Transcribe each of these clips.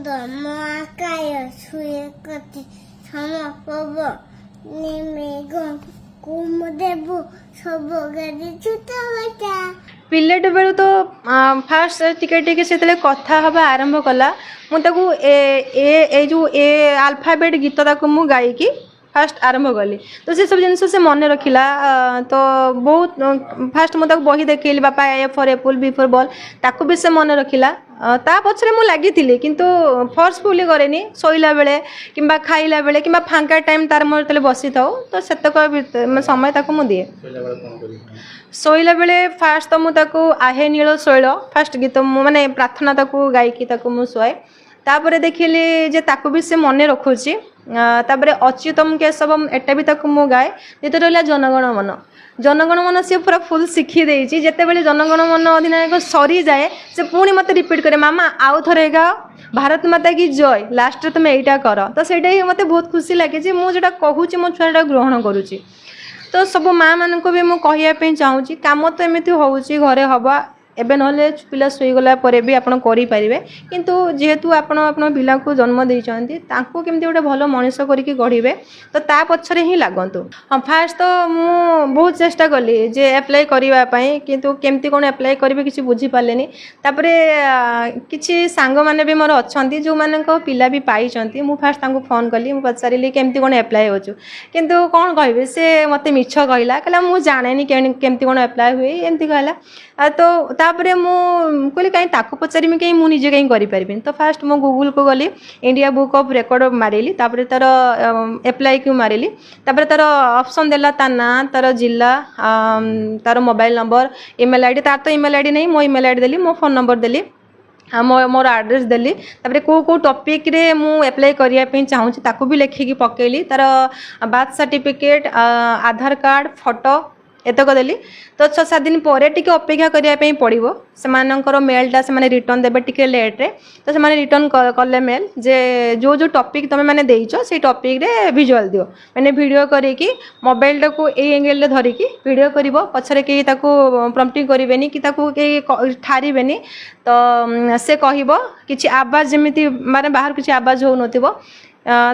धर्म आकाय सुयकति समपव निमेघ कुमदेव सबगरि छुटबटा पिलेट बेलू तो फास्ट टिके से कथा हवा आरंभ कला मुझे ए जो ए आल्फाबेट गीत ताको मु गायकी फास्ट आरंभ कली तो से सब जिन से मन रखिला तो बहुत फास्ट मुझे बही देखली बापा A for apple B for ball ताको भी से मन रखिला ता पछरे मु लगी थी किंतु फोर्सफुली करेनी शोला बेले कि खाइला बेले कि फांका टाइम तार मोर तले बसी था तो सेतक समय ताको मु दिए शोला बेले फास्ट तो मुझे आहे नील शैल फास्ट गीत माने प्रार्थना ताको गायकी ताको मु शुए तापर देखिली जे ताको भी से मन रखुची तापर अच्युतम केशवम एटा भी ताको मु गाए जेते रहला जनगण मन सी पूरा फुल शिखी देची जेते बेले जनगण मन अधिनायक सरी जाए से पुणी मत रिपीट करे मामा आउ थरे गाओ भारत माता की जय लास्ट तुम एटा कर तो सेटा ही मते बहुत खुशी लगे जे मु जेटा कहूची मो छुआटा ग्रहण करूची तो सब माँ मान को भी मुझे कहवाई चाहूँगी कम तो एमती होची घरे हवा एवं ना पिला शुईगला भी आप करें किंतु जेहेतु आपण पिला को जन्म देते केमती गोटे भल मनीष करके गढ़े तो ता पछरे ही लागंतु हाँ फास्ट तो मु बहुत चेष्टा कली जे एप्लाई करने किंतु केमती कौन एप्लाई करेंगे किसी बुझी पारे तापर किसी सांग मैंने भी मोर अच्छा जो मान पिला भी पाई मु फास्ट फोन कली मुझे पचारि केमती कौन एप्लाई हो किंतु कौन कहे से मत मिछ कहला मुझे जाने केमती कौन एप्लाई हुए एमती कहला तो तापर मु कहली कहीं ताको पचारि कहीं मुझे कहीं करें तो फास्ट मो गूगल को गली इंडिया बुक ऑफ रिकॉर्ड मारिली तापर तार एप्लाई क्यों मारिली तापर तार ऑप्शन देला ता ना तार जिला तार मोबाइल नंबर ईमेल आईडी तार तो ईमेल आईडी नहीं मो ईमेल आईडी देली मो फोन नंबर देली मोर एड्रेस देली तापर को टॉपिक रे मु अप्लाई करिया पे चाहूँ ताको भी लिखिकी पकेली तार बर्थ सर्टिफिकेट आधार कार्ड फोटो एतक देली तो 6-7 दिन पर टी अपेक्षा करने पड़ो से मेलटा से रिटर्न देवे टी लेट्रे तो से रिटर्न कले मेल जे जो जो टॉपिक तुम मैंने देच से टॉपिक रे विजुअल दियो मैंने वीडियो करी मोबाइल टाको ए एंगल धरिकी वीडियो कर पछरे कहीं प्रम्पटिंग करें कि कहीं ठारे तो से कह कि आवाज जमी माने बाहर किसी आवाज हो न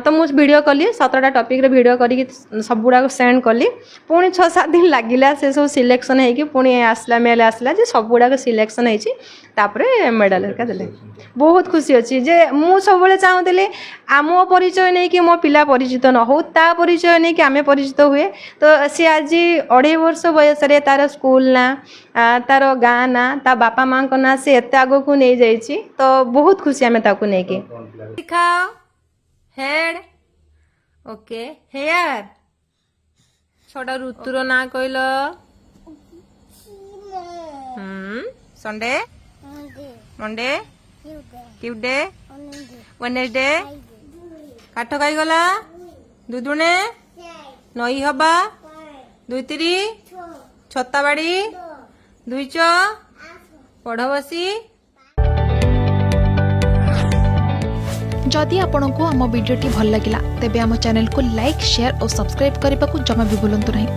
तो मुझे वीडियो कली 17टा टॉपिक रे वीडियो करी सब गुड़ा सेंड कली पुणी 6-7 दिन लगिला से सब सिलेक्शन है पुणी आसला मेल आसला जे सब गुड़ा सिलेक्शन होपर मेडल हेरिका देले बहुत खुशी अच्छी जे मु सब चाहूली आम परिचय नहीं कि मो पिला परिचित न हो ता परिचय नहीं कि आम परिचित हुए तो सी आज 2.5 वर्ष बयस तार स्कूल ना तार गाँ ना ता बापा माँ को ना से एत आग को नहीं जाइए तो बहुत खुशी आम ताकू नहीं दिखाओ हेड ओके हेयर छोटा ऋतुर ना कहल संडे मंडे ट्यूसडे वेडनेसडे काठ खाई गला दुदुने नई हवा 2-3 छता बाड़ी 2 पढ़ बसी जदि आपंक आम भिडी भल लगा तेब आम चैनल को लाइक शेयर और सब्सक्राइब करने को जमा भी भूलु नहीं।